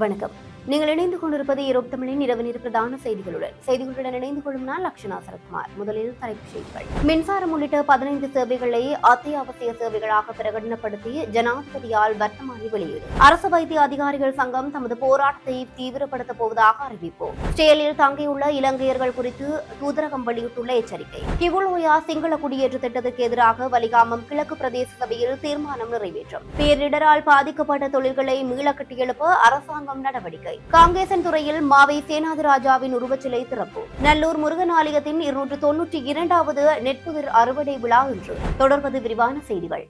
வணக்கம். நீங்கள் இணைந்து கொண்டிருப்பது ஈரோப் தமிழின் இரவு நேர பிரதான செய்திகளுடன் இணைந்து கொள்ளும் நான் லக்ஷனா சரத்குமார். முதலில் தலைப்புச் செய்திகள். மின்சாரம் உள்ளிட்ட 15 சேவைகளை அத்தியாவசிய சேவைகளாக பிரகடனப்படுத்தி ஜனாதிபதியால் வர்த்தமானி வெளியீடு. அரசு வைத்திய அதிகாரிகள் சங்கம் தமது போராட்டத்தை தீவிரப்படுத்தப் போவதாக அறிவிப்பு. ஸ்டேலில் தங்கியுள்ள இலங்கையர்கள் குறித்து தூதரகம் வெளியிட்டுள்ள எச்சரிக்கை. கிவுலோயா சிங்கள குடியேற்ற திட்டத்திற்கு எதிராக வலிகாமம் கிழக்கு பிரதேச சபையில் தீர்மானம் நிறைவேற்றும். பேரிடரால் பாதிக்கப்பட்ட தொழில்களை மீள கட்டியெழுப்ப அரசாங்கம் நடவடிக்கை. காங்கேசன் துறையில் மாவை சேனாதிராஜாவின் உருவச்சிலை திறப்பு. நல்லூர் முருகன் ஆலயத்தின் 292வது நெற்புதிர் அறுவடை விழா இன்று. தொடர்வது விரிவான செய்திகள்.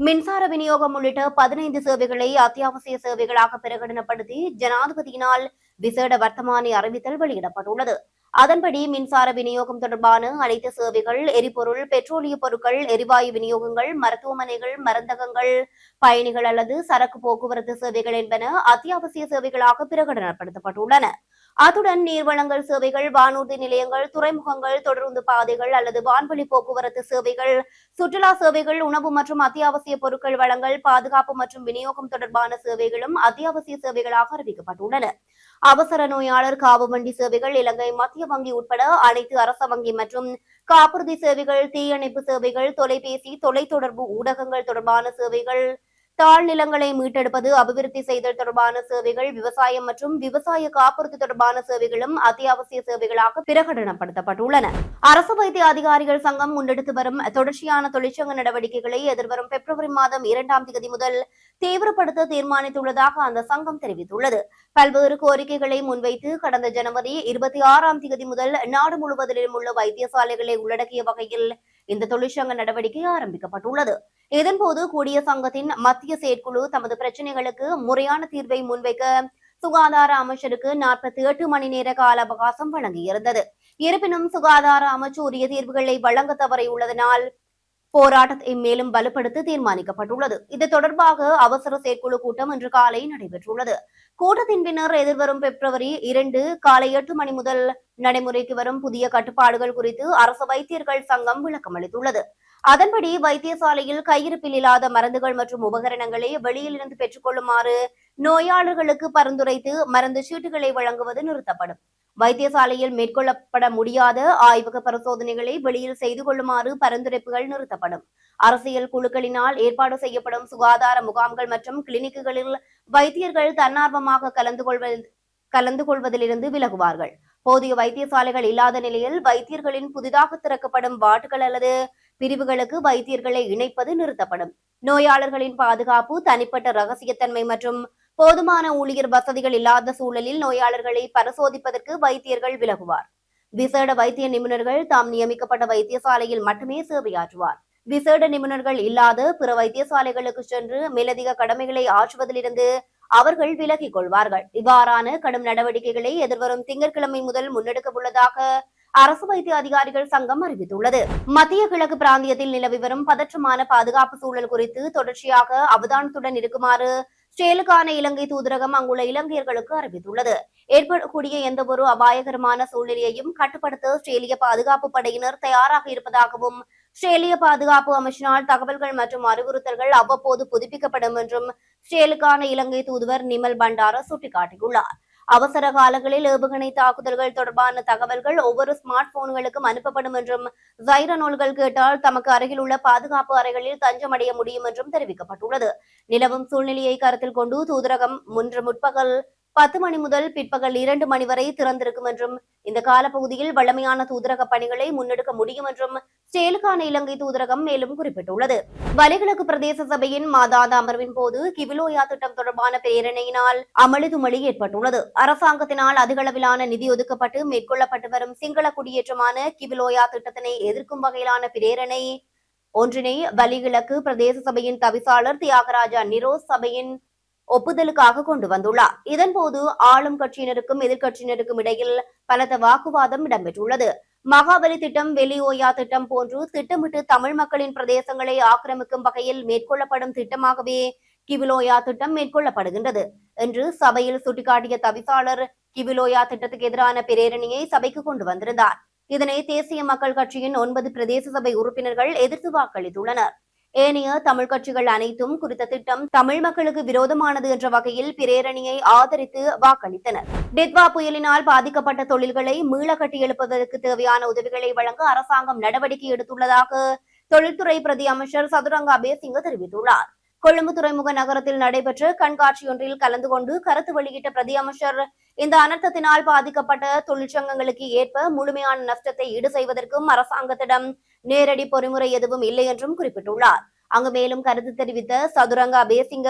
மின்சார விநியோகம் உள்ளிட்ட 15 சேவைகளை அத்தியாவசிய சேவைகளாக பிரகடனப்படுத்தி ஜனாதிபதியினால் விசேட வர்த்தமானி அறிவித்தல் வெளியிடப்பட்டுள்ளது. அதன்படி மின்சார விநியோகம் தொடர்பான அனைத்து சேவைகள், எரிபொருள், பெட்ரோலிய பொருட்கள், எரிவாயு விநியோகங்கள், மருத்துவமனைகள், மருந்தகங்கள், பயணிகள் அல்லது சரக்கு போக்குவரத்து சேவைகள் என்பன அத்தியாவசிய சேவைகளாக பிரகடனப்படுத்தப்பட்டுள்ளன. அத்துடன் நீர்வளங்கள் சேவைகள், வானூர்தி நிலையங்கள், துறைமுகங்கள், தொடருந்து பாதைகள் அல்லது வான்வழி போக்குவரத்து சேவைகள், சுற்றுலா சேவைகள், உணவு மற்றும் அத்தியாவசிய பொருட்கள் வழங்கல், பாதுகாப்பு மற்றும் விநியோகம் தொடர்பான சேவைகளும் அத்தியாவசிய சேவைகளாக அறிவிக்கப்பட்டுள்ளன. அவசர நோயாளர் காவு வண்டி சேவைகள், இலங்கை மத்திய வங்கி உட்பட அனைத்து அரச வங்கி மற்றும் காப்புறுதி சேவைகள், தீயணைப்பு சேவைகள், தொலைபேசி, தொலைத்தொடர்பு ஊடகங்கள் தொடர்பான சேவைகள், தாழ்நிலங்களை மீட்டெடுப்பது, அபிவிருத்தி செய்தல் தொடர்பான சேவைகள், விவசாயம் மற்றும் விவசாய காப்புறுதி தொடர்பான சேவைகளும் அத்தியாவசிய சேவைகளாக பிரகடனப்படுத்தப்பட்டுள்ளன. அரசு வைத்திய அதிகாரிகள் சங்கம் முன்னெடுத்து வரும் தொடர்ச்சியான தொழிற்சங்க நடவடிக்கைகளை எதிர்வரும் பிப்ரவரி மாதம் 2ஆம் தேதி முதல் தீவிரப்படுத்த தீர்மானித்துள்ளதாக அந்த சங்கம் தெரிவித்துள்ளது. பல்வேறு கோரிக்கைகளை முன்வைத்து கடந்த ஜனவரி 26ஆம் தேதி முதல் நாடு முழுவதிலும் உள்ள வைத்தியசாலைகளை உள்ளடக்கிய வகையில் இந்த தொழிற்சங்க நடவடிக்கை ஆரம்பிக்கப்பட்டுள்ளது. இதன்போது கூடிய சங்கத்தின் மத்திய செயற்குழு தமது பிரச்சினைகளுக்கு முறையான தீர்வை முன்வைக்க சுகாதார அமைச்சருக்கு 48 மணி நேர கால அவகாசம் வழங்கியிருந்தது. இருப்பினும் சுகாதார அமைச்சு உரிய தீர்வுகளை வழங்க தவறியுள்ளதனால் போராட்டத்தை மேலும் வலுப்படுத்த தீர்மானிக்கப்பட்டுள்ளது. இது தொடர்பாக அவசர செயற்குழு கூட்டம் இன்று காலை நடைபெற்றுள்ளது. கூட்டத்தின் பின்னர் எதிர்வரும் பிப்ரவரி 2 காலை 8 மணி முதல் நடைமுறைக்கு வரும் புதிய கட்டுப்பாடுகள் குறித்து அரசு வைத்தியர்கள் சங்கம் விளக்கம் அளித்துள்ளது. அதன்படி வைத்தியசாலையில் கையிருப்பில் இல்லாத மருந்துகள் மற்றும் உபகரணங்களை வெளியிலிருந்து பெற்றுக் கொள்ளுமாறு நோயாளர்களுக்கு பரிந்துரைத்து மருந்து சீட்டுகளை வழங்குவது நிறுத்தப்படும். வைத்தியசாலையில் மேற்கொள்ளப்பட முடியாத ஆய்வக பரிசோதனைகளை வெளியில் செய்து கொள்ளுமாறு பரிந்துரைப்புகள் நிறுத்தப்படும். அரசியல் குழுக்களினால் ஏற்பாடு செய்யப்படும் சுகாதார முகாம்கள் மற்றும் கிளினிக்குகளில் வைத்தியர்கள் தன்னார்வமாக கலந்து கொள்வதிலிருந்து விலகுவார்கள். போதிய வைத்தியசாலைகள் இல்லாத நிலையில் வைத்தியர்களின் புதிதாக திறக்கப்படும் வார்டுகள் அல்லது பிரிவுகளுக்கு வைத்தியர்களை இணைப்பது நிறுத்தப்படும். நோயாளர்களின் பாதுகாப்பு, தனிப்பட்ட ரகசியத்தன்மை மற்றும் போதுமான ஊழியர் வசதிகள் இல்லாத சூழலில் நோயாளர்களை பரிசோதிப்பதற்கு வைத்தியர்கள் விலகுவார். விசேட வைத்திய நிபுணர்கள் தாம் நியமிக்கப்பட்ட வைத்தியசாலையில் மட்டுமே சேவையாற்றுவார். விசேட நிபுணர்கள் இல்லாத பிற வைத்தியசாலைகளுக்கு சென்று மேலதிக கடமைகளை ஆற்றுவதிலிருந்து அவர்கள் விலகிக் கொள்வார்கள். இவ்வாறான கடும் நடவடிக்கைகளை எதிர்வரும் திங்கட்கிழமை முதல் முன்னெடுக்க உள்ளதாக அரசு வைத்திய அதிகாரிகள் சங்கம் அறிவித்துள்ளது. மத்திய கிழக்கு பிராந்தியத்தில் நிலவி வரும் பதற்றமான பாதுகாப்பு சூழல் குறித்து தொடர்ச்சியாக அவதானத்துடன் இருக்குமாறு ஸ்டேலுக்கான இலங்கை தூதரகம் அங்குள்ள இலங்கையர்களுக்கு அறிவித்துள்ளது. ஏற்படக்கூடிய எந்தவொரு அபாயகரமான சூழ்நிலையையும் கட்டுப்படுத்த ஸ்டேலிய பாதுகாப்பு படையினர் தயாராக இருப்பதாகவும் ஸ்டேலிய பாதுகாப்பு அமைச்சினால் தகவல்கள் மற்றும் அறிவுறுத்தல்கள் அவ்வப்போது புதுப்பிக்கப்படும் என்றும் ஸ்டேலுக்கான இலங்கை தூதுவர் நிமல் பண்டார சுட்டிக்காட்டியுள்ளார். அவசர காலங்களில் ஏவுகணை தாக்குதல்கள் தொடர்பான தகவல்கள் ஒவ்வொரு ஸ்மார்ட் போன்களுக்கும் அனுப்பப்படும் என்றும் சைரனோல்கள் கேட்டால் தமக்கு அருகில் உள்ள பாதுகாப்பு அறைகளில் தஞ்சமடைய முடியும் என்றும் தெரிவிக்கப்பட்டுள்ளது. நிலவும் சூழ்நிலையை கருத்தில் கொண்டு தூதரகம் இன்று முற்பகல் 10 மணி முதல் பிற்பகல் 2 மணி வரை திறந்திருக்கும் என்றும் இந்த காலப்பகுதியில் வழமையான தூதரக பணிகளை முன்னெடுக்க முடியும் என்றும் ஸ்டேலுக்கான இலங்கை தூதரகம் மேலும் குறிப்பிட்டுள்ளது. வலிகிழக்கு பிரதேச சபையின் மாதாந்த அமர்வின் போது கிவிலோயா திட்டம் தொடர்பான பிரேரணையினால் அமளிதுமளி ஏற்பட்டுள்ளது. அரசாங்கத்தினால் அதிகளவிலான நிதி ஒதுக்கப்பட்டு மேற்கொள்ளப்பட்டு வரும் சிங்கள குடியேற்றமான கிவிலோயா திட்டத்தினை எதிர்க்கும் வகையிலான பிரேரணை ஒன்றினை வலிகிழக்கு பிரதேச சபையின் தவிசாளர் தியாகராஜா நிரோஸ் சபையின் ஒப்புதலுக்காக கொண்டு வந்துள்ளார். இதன்போது ஆளும் கட்சியினருக்கும் எதிர்கட்சியினருக்கும் இடையில் பலத்த வாக்குவாதம் இடம்பெற்றுள்ளது. மகாபலி திட்டம், வெளியோயா திட்டம் போன்று திட்டமிட்டு தமிழ் மக்களின் பிரதேசங்களை ஆக்கிரமிக்கும் வகையில் மேற்கொள்ளப்படும் திட்டமாகவே கிவிலோயா திட்டம் மேற்கொள்ளப்படுகின்றது என்று சபையில் சுட்டிக்காட்டிய தவிசாளர் கிவிலோயா திட்டத்துக்கு எதிரான பிரேரணையை சபைக்கு கொண்டு வந்திருந்தார். இதனை தேசிய மக்கள் கட்சியின் 9 பிரதேச சபை உறுப்பினர்கள் எதிர்த்து வாக்களித்துள்ளனர். ஏனைய தமிழ் கட்சிகள் அனைத்தும் குறித்த திட்டம் தமிழ் மக்களுக்கு விரோதமானது என்ற வகையில் பிரேரணியை ஆதரித்து வாக்களித்தனர். டித்வா புயலினால் பாதிக்கப்பட்ட தொழில்களை மீள கட்டியெழுப்பதற்கு தேவையான உதவிகளை வழங்க அரசாங்கம் நடவடிக்கை எடுத்துள்ளதாக தொழில்துறை பிரதி அமைச்சர் சதுரங்க அபேசிங்க தெரிவித்துள்ளார். கொழும்பு துறைமுக நகரத்தில் நடைபெற்ற கண்காட்சியொன்றில் கலந்து கொண்டு கருத்து வெளியிட்ட பிரதி அமைச்சர் இந்த அனர்த்தத்தினால் பாதிக்கப்பட்ட தொழிற்சங்கங்களுக்கு ஏற்ப முழுமையான நஷ்டத்தை ஈடு செய்வதற்கும் அரசாங்கத்திடம் நேரடி பொறிமுறை எதுவும் இல்லை என்றும் குறிப்பிட்டுள்ளார். அங்கு மேலும் கருத்து தெரிவித்த சதுரங்க அபேசிங்க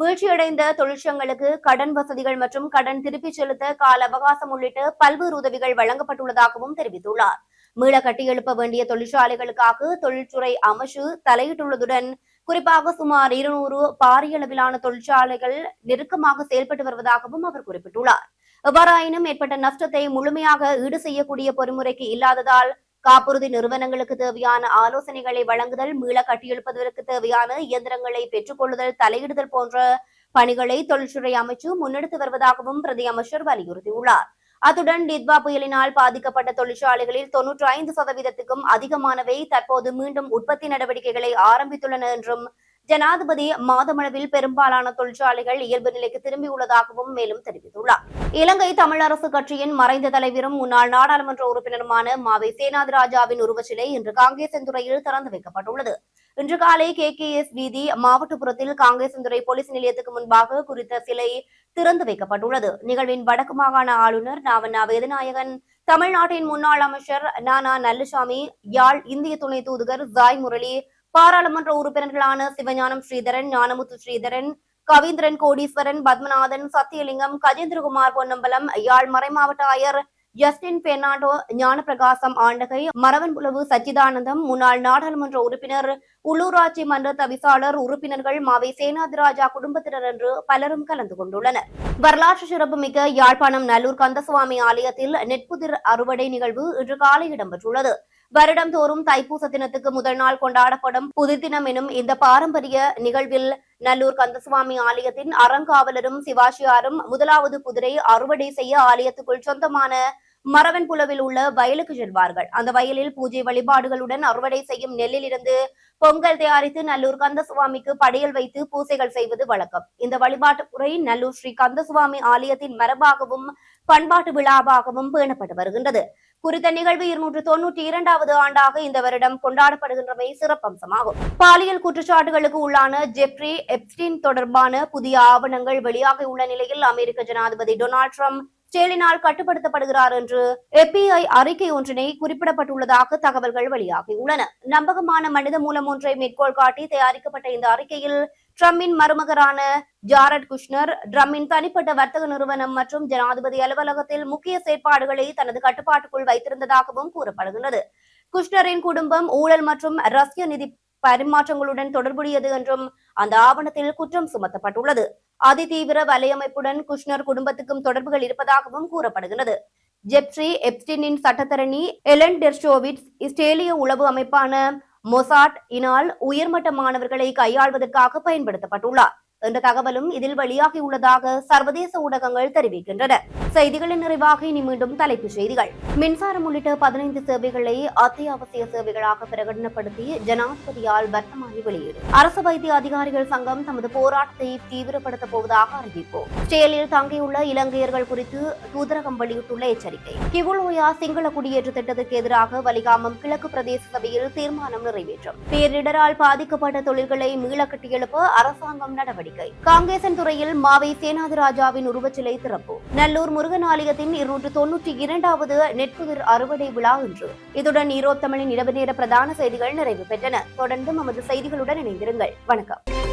வீழ்ச்சியடைந்த தொழிற்சங்கங்களுக்கு கடன் வசதிகள் மற்றும் கடன் திருப்பிச் செலுத்த கால அவகாசம் உள்ளிட்ட பல்வேறு உதவிகள் வழங்கப்பட்டுள்ளதாகவும் தெரிவித்துள்ளார். மீள கட்டியெழுப்ப வேண்டிய தொழிற்சாலைகளுக்காக தொழில்துறை அமைச்சு தலையிட்டுள்ளதுடன் குறிப்பாக சுமார் 200 பாரியளவிலான தொழிற்சாலைகள் நெருக்கமாக செயல்பட்டு வருவதாகவும் அவர் குறிப்பிட்டுள்ளார். எவ்வாறாயினும் ஏற்பட்ட நஷ்டத்தை முழுமையாக ஈடு செய்யக்கூடிய பொறிமுறைக்கு இல்லாததால் காப்புறுதி நிறுவனங்களுக்கு தேவையான ஆலோசனைகளை வழங்குதல், மீள கட்டியெழுப்பதற்கு தேவையான இயந்திரங்களை பெற்றுக் கொள்ளுதல், தலையிடுதல் போன்ற பணிகளை தொழில்துறை அமைச்சு முன்னெடுத்து வருவதாகவும் பிரதி அமைச்சர் வலியுறுத்தியுள்ளார். அத்துடன் டித்வா புயலினால் பாதிக்கப்பட்ட தொழிற்சாலைகளில் 95% அதிகமானவை தற்போது மீண்டும் உற்பத்தி நடவடிக்கைகளை ஆரம்பித்துள்ளன என்றும் ஜனாதிபதி மாதமளவில் பெரும்பாலான தொழிற்சாலைகள் இயல்பு நிலைக்கு திரும்பியுள்ளதாகவும் மேலும் தெரிவித்துள்ளார். இலங்கை தமிழ் அரசு கட்சியின் மறைந்த தலைவரும் முன்னாள் நாடாளுமன்ற உறுப்பினருமான மாவை சேனாதிராஜாவின் உருவச்சிலை இன்று காங்கேசன்துறையில் திறந்து வைக்கப்பட்டுள்ளது. இன்று காலை KKS வீதி மாவட்டபுரத்தில் காங்கேசன்துறை போலீஸ் நிலையத்துக்கு முன்பாக குறித்த சிலை திறந்து வைக்கப்பட்டுள்ளது. நிகழ்வின் வடக்கு மாகாண ஆளுநர் நாவண்ணா வேதநாயகன், தமிழ்நாட்டின் முன்னாள் அமைச்சர் நானா நல்லுசாமி, யாழ் இந்திய துணை தூதுவர் ஜாய் முரளி, பாராளுமன்ற உறுப்பினர்களான சிவஞானம் ஸ்ரீதரன், ஞானமுத்து ஸ்ரீதரன், கவீந்திரன் கோடீஸ்வரன், பத்மநாதன், சத்தியலிங்கம், கஜேந்திரகுமார் பொன்னம்பலம், யாழ் மறைமாவட்ட ஆயர் ஜஸ்டின் பெர்னாண்டோ, ஞானப்பிரகாசம் ஆண்டகை, மரவன்புலவு சச்சிதானந்தம், முன்னாள் நாடாளுமன்ற உறுப்பினர், உள்ளூராட்சி மன்ற தவிசாளர், உறுப்பினர்கள், மாவை சேனாதிராஜா குடும்பத்தினர் என்று பலரும் கலந்து கொண்டுள்ளனர். வரலாற்று சிறப்புமிக்க யாழ்ப்பாணம் நல்லூர் கந்தசுவாமி ஆலயத்தில் நெற்புதிர் அறுவடை நிகழ்வு இன்று காலை இடம்பெற்றுள்ளது. வருடம் தோறும் தைப்பூச தினத்துக்கு முதல் நாள் கொண்டாடப்படும் புதுதினம் எனும் இந்த பாரம்பரிய நிகழ்வில் நல்லூர் கந்தசுவாமி ஆலயத்தின் அறங்காவலரும் சிவாசியாரும் முதலாவது குதிரை அறுவடை செய்ய ஆலயத்துக்குள் சொந்தமான மரவன்புலவில் உள்ள வயலுக்கு செல்வார்கள். அந்த வயலில் பூஜை வழிபாடுகளுடன் அறுவடை செய்யும் நெல்லில் இருந்து பொங்கல் தயாரித்து நல்லூர் கந்தசுவாமிக்கு படையல் வைத்து பூசைகள் செய்வது வழக்கம். இந்த வழிபாட்டு முறை நல்லூர் ஸ்ரீ கந்தசுவாமி ஆலயத்தின் மரபாகவும் பண்பாட்டு விழாவாகவும் பேணப்பட்டு வருகின்றது. குறித்த நிகழ்வு 292வது ஆண்டாக இந்த வருடம் கொண்டாடப்படுகின்றமை சிறப்பம்சமாகும். பாலியல் குற்றச்சாட்டுகளுக்கு உள்ளான ஜெப்ரி எப்ஸ்டீன் தொடர்பான புதிய ஆவணங்கள் வெளியாகியுள்ள நிலையில் அமெரிக்க ஜனாதிபதி டொனால்டு டிரம்ப் ஸ்டேலினால் கட்டுப்படுத்தப்படுகிறார் என்று FBI அறிக்கை ஒன்றினை குறிப்பிடப்பட்டுள்ளதாக தகவல்கள் வெளியாகியுள்ளன. நம்பகமான மனித மூலம் ஒன்றை மேற்கோள் காட்டி தயாரிக்கப்பட்ட இந்த அறிக்கையில் டிரம்பின் மருமகரான ஜாரட் குஷ்னர், டிரம்பின் தனிப்பட்ட வர்த்தக நிறுவனம் மற்றும் ஜனாதிபதி அலுவலகத்தில் முக்கிய செயற்பாடுகளை தனது கட்டுப்பாட்டுக்குள் வைத்திருந்ததாகவும் கூறப்படுகிறது. குஷ்னரின் குடும்பம் ஊழல் மற்றும் ரஷ்ய நிதி பரிமாற்றங்களுடன் தொடர்புடையது என்றும் அந்த ஆவணத்தில் குற்றம் சுமத்தப்பட்டுள்ளது. அதிதீவிர வலையமைப்புடன் குஷ்னர் குடும்பத்துக்கும் தொடர்புகள் இருப்பதாகவும் கூறப்படுகிறது. ஜெப்ரி எப்ஸ்டீனின் சட்டத்தரணி எலன் டெர்ஷோவிட்ஸ் இஸ்ரேலிய உளவு அமைப்பான மொசாட் இனால் உயர்மட்ட மாணவர்களை கையாள்வதற்காக பயன்படுத்தப்பட்டுள்ளார் என்ற தகவலும் இதில் வெளியாகியுள்ளதாக சர்வதேச ஊடகங்கள் தெரிவிக்கின்றன. செய்திகளின் நிறைவாக இனி மீண்டும் தலைப்புச் செய்திகள். மின்சாரம் உள்ளிட்ட 15 சேவைகளை அத்தியாவசிய சேவைகளாக பிரகடனப்படுத்தி ஜனாதிபதியால் வர்த்தமானி வெளியீடு. அரசு வைத்திய அதிகாரிகள் சங்கம் தமது போராட்டத்தை தீவிரப்படுத்தப் போவதாக அறிவிப்பு. ஸ்டேலில் தங்கியுள்ள இலங்கையர்கள் குறித்து தூதரகம் வெளியிட்டுள்ள எச்சரிக்கை. கிவுலோயா சிங்கள குடியேற்ற திட்டத்திற்கு எதிராக வலிகாமம் கிழக்கு பிரதேச சபையில் தீர்மானம் நிறைவேற்றும். பேரிடரால் பாதிக்கப்பட்ட தொழில்களை மீள கட்டியெழுப்ப அரசாங்கம் நடவடிக்கை. காங்கேசன்துறையில் மாவை சேனாதிராஜாவின் உருவச்சிலை திறப்பு. நல்லூர் முருகன் ஆலயத்தின் 292வது நெற்புதிர் அறுவடை விழா இன்று. இதுடன் ஈரோடு தமிழின் இரவு நேர பிரதான செய்திகள் நிறைவு பெற்றன. தொடர்ந்து நமது செய்திகளுடன் இணைந்திருங்கள். வணக்கம்.